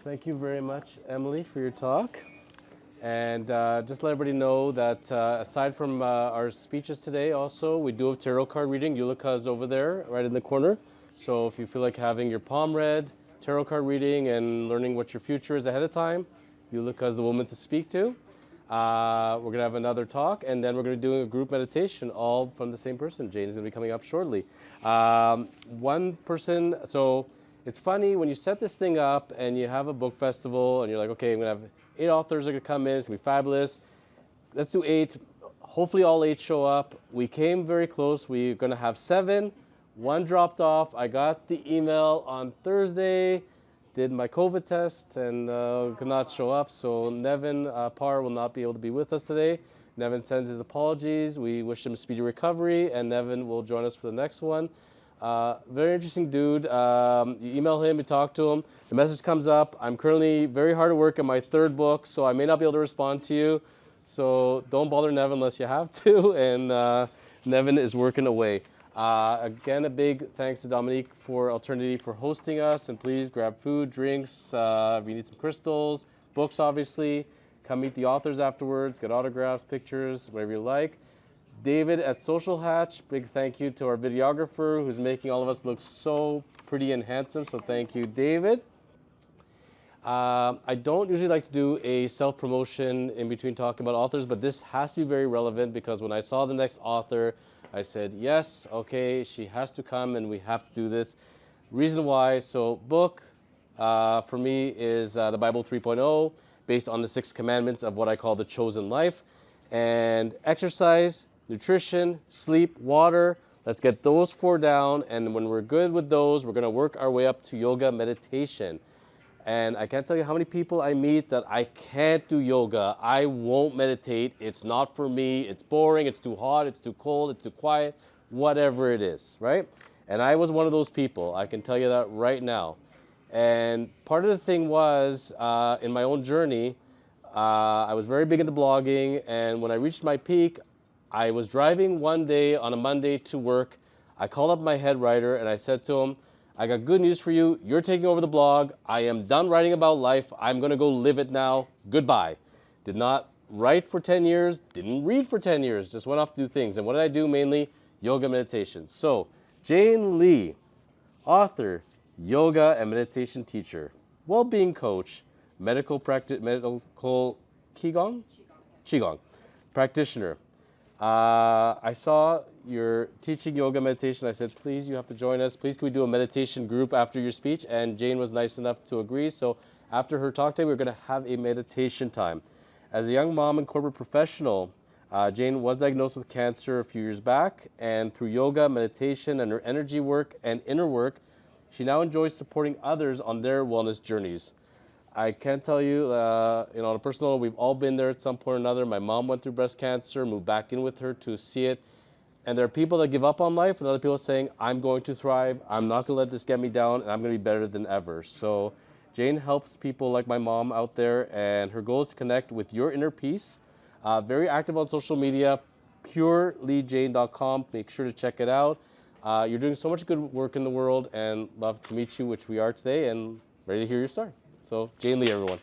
Thank you very much, Emily, for your talk. And just let everybody know that aside from our speeches today, also, we do have tarot card reading. Yulika's over there, right in the corner. So if you feel like having your palm read, tarot card reading, and learning what your future is ahead of time, Yulika's the woman to speak to. We're going to have another talk, and then we're going to do a group meditation, all from the same person. Jane is going to be coming up shortly. One person, so it's funny when you set this thing up and you have a book festival and you're like, okay, I'm going to have 8 authors are going to come in, it's going to be fabulous. Let's do 8. Hopefully all 8 show up. We came very close. We're going to have 7. 1 dropped off. I got the email on Thursday, did my COVID test, and could not show up. So Nevin Parr will not be able to be with us today. Nevin sends his apologies. We wish him a speedy recovery, and Nevin will join us for the next one. Very interesting dude. You email him, you talk to him. The message comes up. I'm currently very hard at work on my 3rd book, so I may not be able to respond to you. So don't bother Nevin unless you have to, and Nevin is working away. Again, a big thanks to Dominique for Alternity for hosting us, and please grab food, drinks, if you need some crystals, books obviously. Come meet the authors afterwards, get autographs, pictures, whatever you like. David at Social Hatch, big thank you to our videographer who's making all of us look so pretty and handsome, so thank you, David. I don't usually like to do a self-promotion in between talking about authors, but this has to be very relevant because when I saw the next author, I said, yes, okay, she has to come and we have to do this. Reason why, so book for me is the Bible 3.0, based on the 6 commandments of what I call the chosen life. And exercise, nutrition, sleep, water, let's get those 4 down. And when we're good with those, we're gonna work our way up to yoga meditation. And I can't tell you how many people I meet that I can't do yoga. I won't meditate. It's not for me. It's boring. It's too hot. It's too cold. It's too quiet. Whatever it is, right? And I was one of those people. I can tell you that right now. And part of the thing was, in my own journey, I was very big into blogging. And when I reached my peak, I was driving one day on a Monday to work. I called up my head writer and I said to him, I got good news for you. You're taking over the blog. I am done writing about life. I'm going to go live it now. Goodbye. Did not write for 10 years. Didn't read for 10 years. Just went off to do things. And what did I do? Mainly yoga meditation. So Jane Lee, author, yoga and meditation teacher, well-being coach, medical Qigong practitioner. I saw you're teaching yoga meditation. I said, please, you have to join us. Please, can we do a meditation group after your speech? And Jane was nice enough to agree. So after her talk today, we're going to have a meditation time. As a young mom and corporate professional, Jane was diagnosed with cancer a few years back. And through yoga, meditation, and her energy work and inner work, she now enjoys supporting others on their wellness journeys. I can't tell you, on a personal level, we've all been there at some point or another. My mom went through breast cancer, moved back in with her to see it. And there are people that give up on life and other people saying, I'm going to thrive. I'm not going to let this get me down and I'm going to be better than ever. So Jane helps people like my mom out there, and her goal is to connect with your inner peace. Very active on social media, pureleejane.com. Make sure to check it out. You're doing so much good work in the world and love to meet you, which we are today, and ready to hear your story. So, Jane Lee, everyone.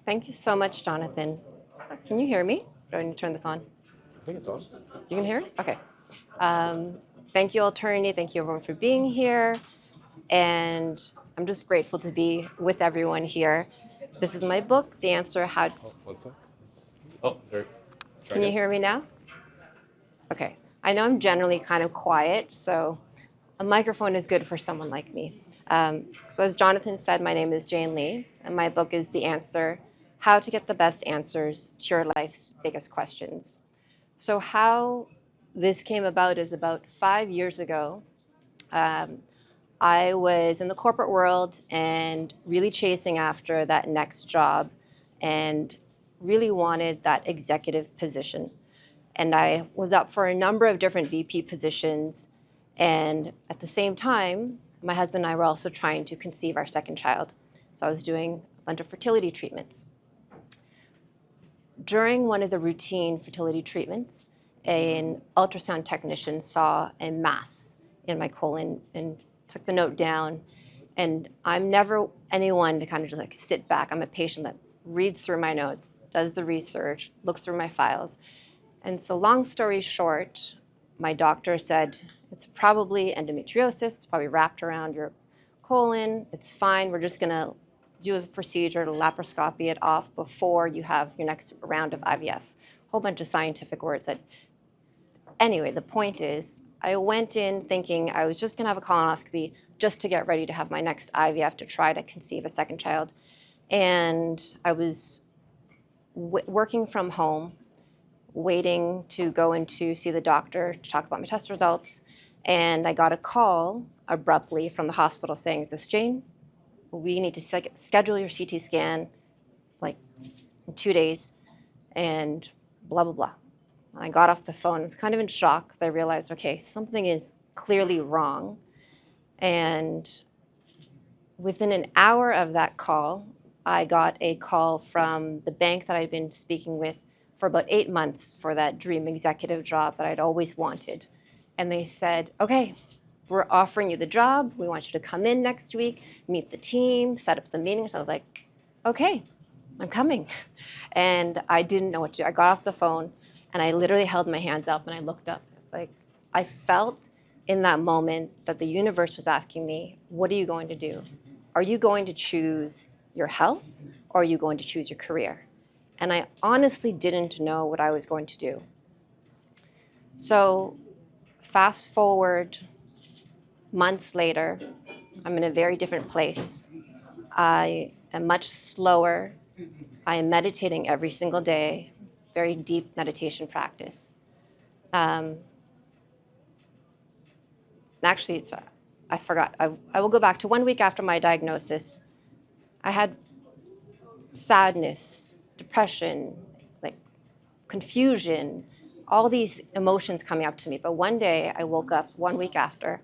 Thank you so much, Jonathan. Can you hear me? Do I need to turn this on? I think it's on. You can hear it? Okay. Thank you, Alternity. Thank you, everyone, for being here. And I'm just grateful to be with everyone here. This is my book, The Answer How... Oh, one sec. Oh, there. Can you hear me now? Okay. I know I'm generally kind of quiet, so a microphone is good for someone like me. So as Jonathan said, my name is Jane Lee, and my book is The Answer, How to Get the Best Answers to Your Life's Biggest Questions. So how this came about is about 5 years ago. I was in the corporate world and really chasing after that next job and really wanted that executive position. And I was up for a number of different VP positions. And at the same time, my husband and I were also trying to conceive our second child. So I was doing a bunch of fertility treatments. During one of the routine fertility treatments, an ultrasound technician saw a mass in my colon and took the note down. And I'm never anyone to kind of just like sit back. I'm a patient that reads through my notes, does the research, looks through my files. And so long story short, my doctor said, it's probably endometriosis. It's probably wrapped around your colon. It's fine. We're just going to do a procedure to laparoscopy it off before you have your next round of IVF. A whole bunch of scientific words that, anyway, the point is, I went in thinking I was just going to have a colonoscopy just to get ready to have my next IVF to try to conceive a second child. And I was working from home, waiting to go in to see the doctor to talk about my test results. And I got a call abruptly from the hospital saying, is this Jane? We need to schedule your CT scan like in 2 days and blah, blah, blah. And I got off the phone. I was kind of in shock because I realized, okay, something is clearly wrong. And within an hour of that call, I got a call from the bank that I'd been speaking with for about 8 months for that dream executive job that I'd always wanted. And they said, okay, we're offering you the job. We want you to come in next week, meet the team, set up some meetings. I was like, okay, I'm coming. And I didn't know what to do. I got off the phone and I literally held my hands up and I looked up. It's like, I felt in that moment that the universe was asking me, what are you going to do? Are you going to choose your health or are you going to choose your career? And I honestly didn't know what I was going to do. So fast forward months later, I'm in a very different place. I am much slower. I am meditating every single day, very deep meditation practice. Actually, I forgot. I will go back to 1 week after my diagnosis. I had sadness, depression, like confusion, all these emotions coming up to me. But one day I woke up 1 week after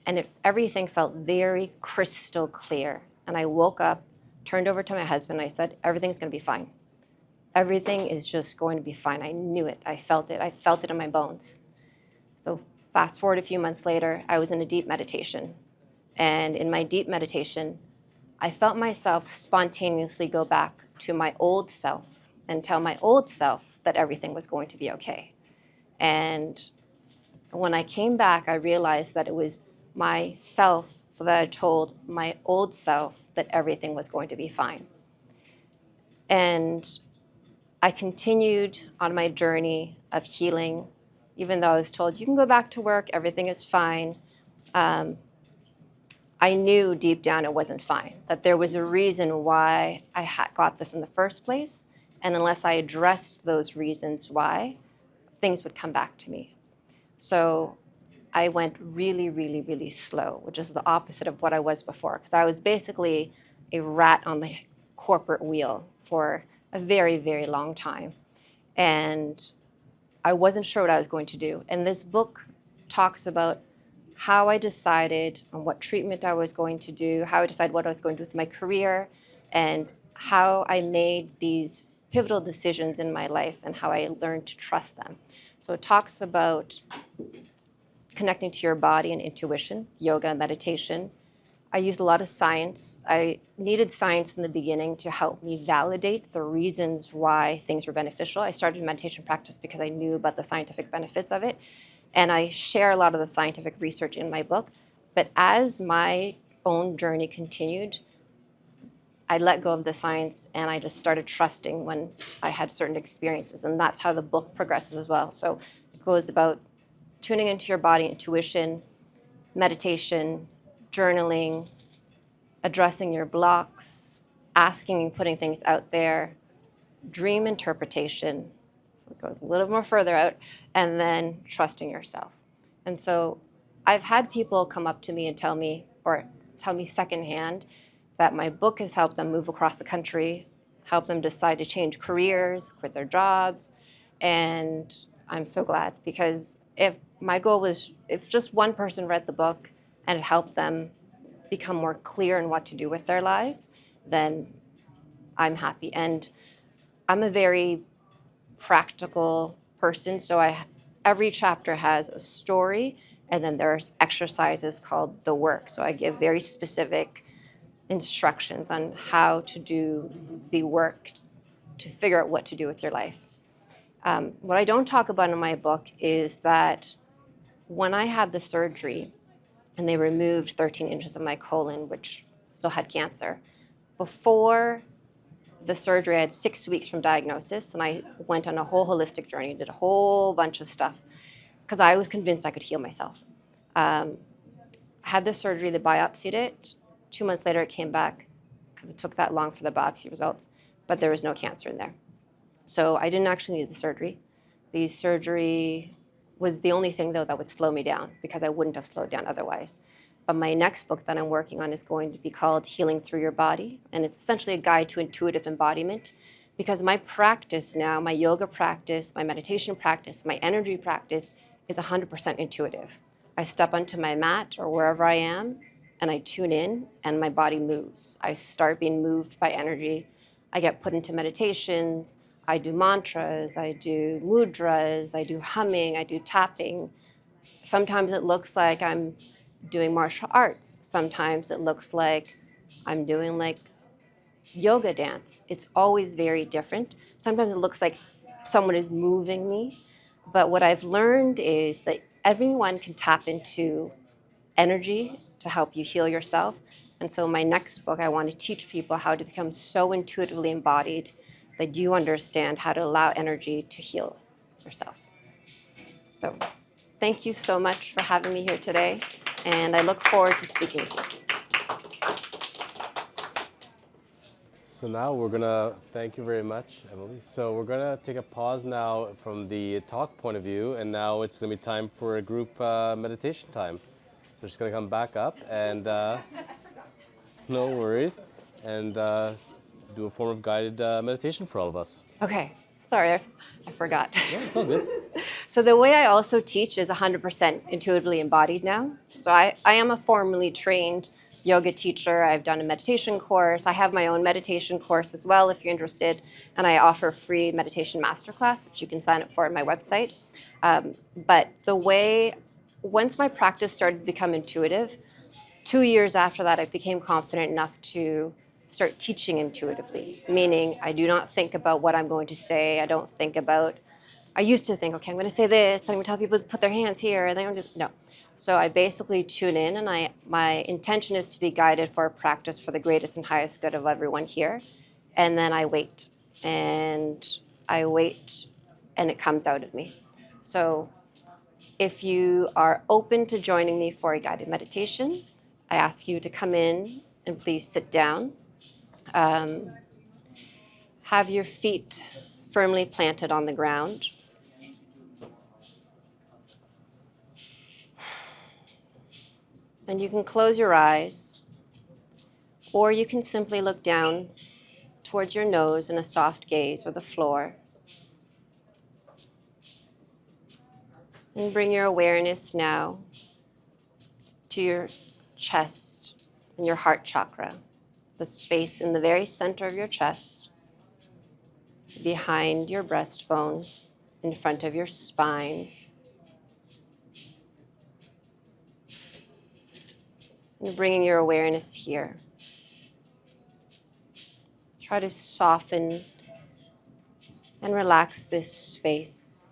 and everything felt very crystal clear. And I woke up, turned over to my husband, and I said, everything's going to be fine. Everything is just going to be fine. I knew it. I felt it. I felt it in my bones. So fast forward a few months later, I was in a deep meditation. And in my deep meditation, I felt myself spontaneously go back to my old self and tell my old self that everything was going to be okay. And when I came back, I realized that it was myself that I told my old self that everything was going to be fine. And I continued on my journey of healing, even though I was told, you can go back to work, everything is fine. I knew deep down it wasn't fine, that there was a reason why I got this in the first place. And unless I addressed those reasons why, things would come back to me. So I went really, really, really slow, which is the opposite of what I was before. Because I was basically a rat on the corporate wheel for a very, very long time. And I wasn't sure what I was going to do. And this book talks about how I decided on what treatment I was going to do, how I decided what I was going to do with my career, and how I made these pivotal decisions in my life and how I learned to trust them. So it talks about connecting to your body and intuition, yoga, meditation. I used a lot of science. I needed science in the beginning to help me validate the reasons why things were beneficial. I started meditation practice because I knew about the scientific benefits of it. And I share a lot of the scientific research in my book. But as my own journey continued, I let go of the science and I just started trusting when I had certain experiences. And that's how the book progresses as well. So it goes about tuning into your body, intuition, meditation, journaling, addressing your blocks, asking and putting things out there, dream interpretation, so it goes a little more further out, and then trusting yourself. And so I've had people come up to me and tell me secondhand that my book has helped them move across the country, helped them decide to change careers, quit their jobs, and I'm so glad, because if my goal was, if just one person read the book and it helped them become more clear in what to do with their lives, then I'm happy. And I'm a very practical person, so every chapter has a story And then there's exercises called the work. So I give very specific instructions on how to do the work to figure out what to do with your life. What I don't talk about in my book is that when I had the surgery and they removed 13 inches of my colon, which still had cancer, before the surgery, I had 6 weeks from diagnosis, and I went on a whole holistic journey, did a whole bunch of stuff because I was convinced I could heal myself. Had the surgery, they biopsied it. 2 months later, it came back because it took that long for the biopsy results, but there was no cancer in there. So I didn't actually need the surgery. The surgery was the only thing, though, that would slow me down because I wouldn't have slowed down otherwise. But my next book that I'm working on is going to be called Healing Through Your Body, and it's essentially a guide to intuitive embodiment because my practice now, my yoga practice, my meditation practice, my energy practice is 100% intuitive. I step onto my mat or wherever I am, and I tune in, and my body moves. I start being moved by energy. I get put into meditations. I do mantras. I do mudras. I do humming. I do tapping. Sometimes it looks like I'm doing martial arts. Sometimes it looks like I'm doing like yoga dance. It's always very different. Sometimes it looks like someone is moving me. But what I've learned is that everyone can tap into energy to help you heal yourself. And so my next book, I want to teach people how to become so intuitively embodied that you understand how to allow energy to heal yourself. So thank you so much for having me here today, and I look forward to speaking to you. So now we're gonna, thank you very much, Emily. So we're gonna take a pause now from the talk point of view, and now it's gonna be time for a group meditation time. So we're just gonna come back up and, no worries, and do a form of guided meditation for all of us. Okay, sorry, I forgot. Yeah, it's all good. So the way I also teach is 100% intuitively embodied now. So I am a formally trained yoga teacher. I've done a meditation course. I have my own meditation course as well if you're interested. And I offer a free meditation masterclass, which you can sign up for at my website. But the way, once my practice started to become intuitive, 2 years after that, I became confident enough to start teaching intuitively, meaning I do not think about what I'm going to say. I don't think about, I used to think, okay, I'm going to say this, then I'm going to tell people to put their hands here, and then I'm going to, no. So I basically tune in, and my intention is to be guided for a practice for the greatest and highest good of everyone here. And then I wait, and it comes out of me. So if you are open to joining me for a guided meditation, I ask you to come in and please sit down. Have your feet firmly planted on the ground. And you can close your eyes, or you can simply look down towards your nose in a soft gaze or the floor. And bring your awareness now to your chest and your heart chakra, the space in the very center of your chest, behind your breastbone, in front of your spine. And bringing your awareness here. Try to soften and relax this space.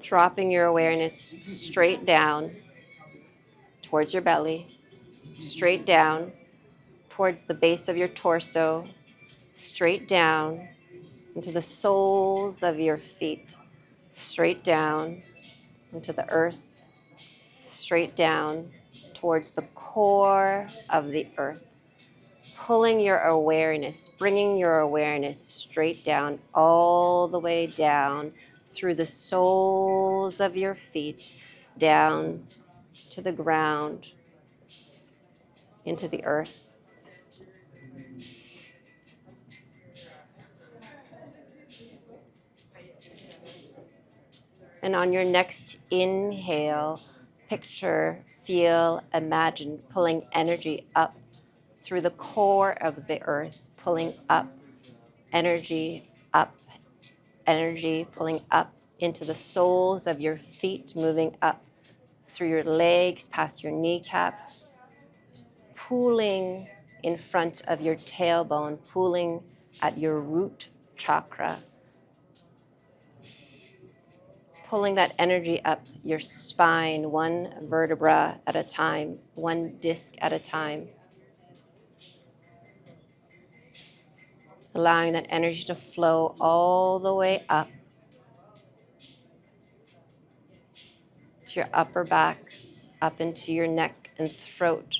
Dropping your awareness straight down towards your belly, straight down towards the base of your torso, straight down into the soles of your feet, straight down into the earth, straight down towards the core of the earth. Pulling your awareness, bringing your awareness straight down, all the way down through the soles of your feet, down to the ground, into the earth. And on your next inhale, picture, feel, imagine pulling energy up through the core of the earth, pulling up, energy up, energy pulling up into the soles of your feet, moving up through your legs, past your kneecaps, pooling in front of your tailbone, pooling at your root chakra, pulling that energy up your spine, one vertebra at a time, one disc at a time. Allowing that energy to flow all the way up to your upper back, up into your neck and throat.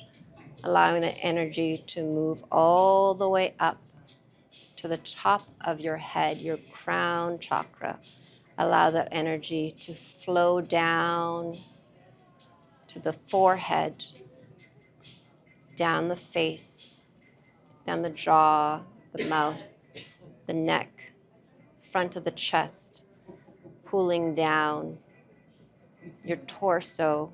Allowing that energy to move all the way up to the top of your head, your crown chakra. Allow that energy to flow down to the forehead, down the face, down the jaw, the mouth, the neck, front of the chest, pulling down your torso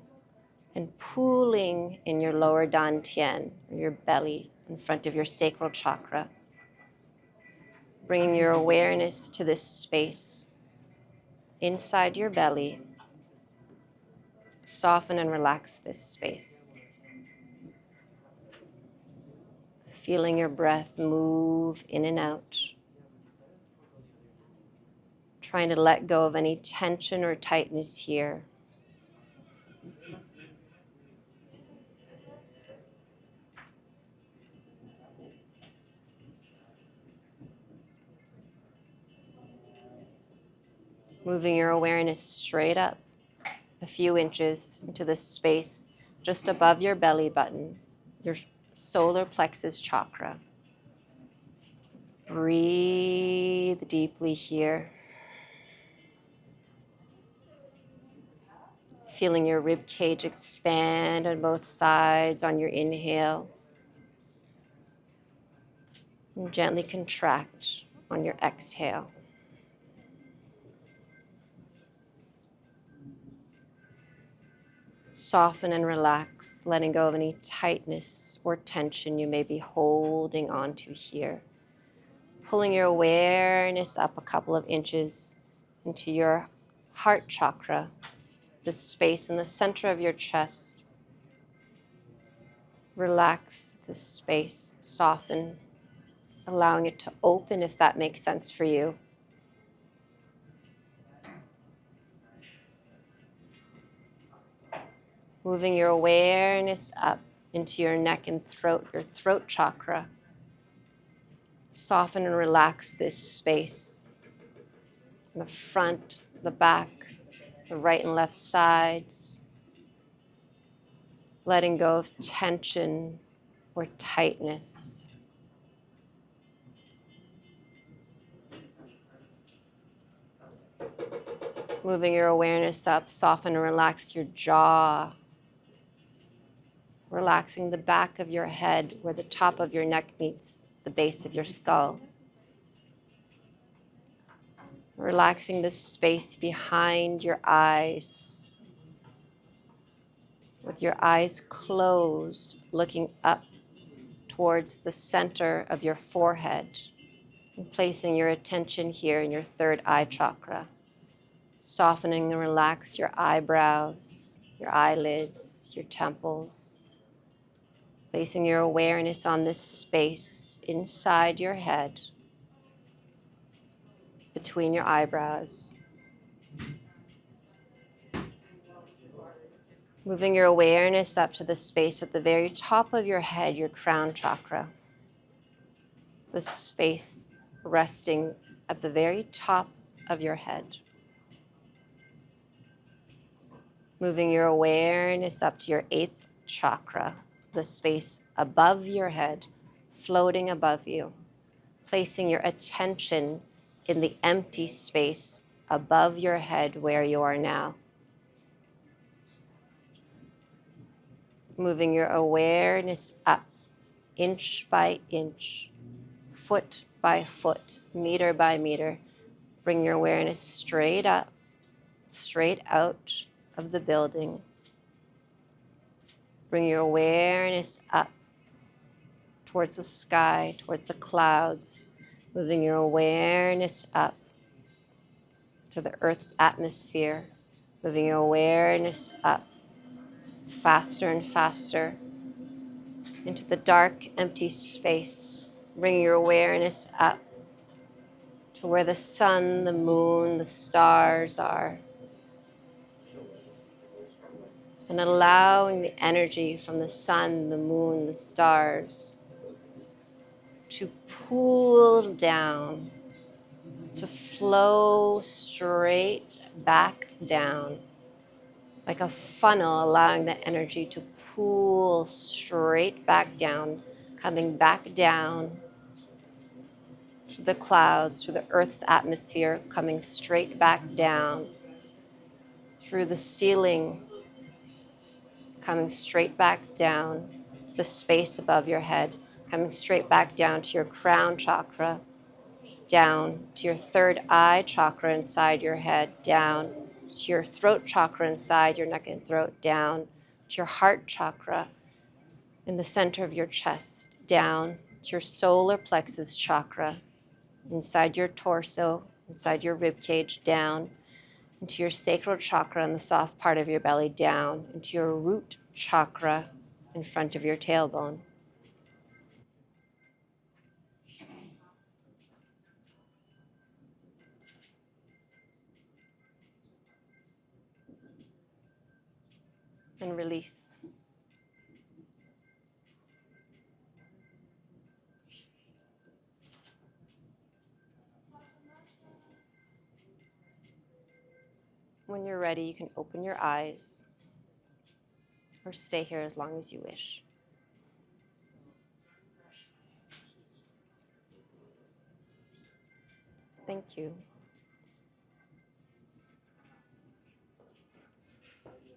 and pooling in your lower dantian, your belly, in front of your sacral chakra. Bringing your awareness to this space inside your belly. Soften and relax this space. Feeling your breath move in and out. Trying to let go of any tension or tightness here. Moving your awareness straight up a few inches into the space just above your belly button, your solar plexus chakra. Breathe deeply here. Feeling your rib cage expand on both sides on your inhale. And gently contract on your exhale. Soften and relax, letting go of any tightness or tension you may be holding onto here. Pulling your awareness up a couple of inches into your heart chakra, the space in the center of your chest. Relax this space, soften, allowing it to open if that makes sense for you. Moving your awareness up into your neck and throat, your throat chakra. Soften and relax this space. The front, the back, the right and left sides. Letting go of tension or tightness. Moving your awareness up, soften and relax your jaw. Relaxing the back of your head where the top of your neck meets the base of your skull. Relaxing the space behind your eyes. With your eyes closed, looking up towards the center of your forehead and placing your attention here in your third eye chakra. Softening and relax your eyebrows, your eyelids, your temples. Placing your awareness on this space inside your head, between your eyebrows. Moving your awareness up to the space at the very top of your head, your crown chakra. The space resting at the very top of your head. Moving your awareness up to your 8th chakra, the space above your head, floating above you. Placing your attention in the empty space above your head where you are now. Moving your awareness up, inch by inch, foot by foot, meter by meter. Bring your awareness straight up, straight out of the building. Bring your awareness up towards the sky, towards the clouds, moving your awareness up to the Earth's atmosphere, moving your awareness up faster and faster into the dark, empty space. Bring your awareness up to where the sun, the moon, the stars are, and allowing the energy from the sun, the moon, the stars to pool down, to flow straight back down, like a funnel, allowing the energy to pool straight back down, coming back down through the clouds, through the Earth's atmosphere, coming straight back down through the ceiling, coming straight back down to the space above your head, coming straight back down to your crown chakra, down to your third eye chakra inside your head, down to your throat chakra inside your neck and throat, down to your heart chakra in the center of your chest, down to your solar plexus chakra inside your torso, inside your rib cage, down into your sacral chakra in the soft part of your belly, down into your root chakra in front of your tailbone. And release. When you're ready, you can open your eyes or stay here as long as you wish. Thank you.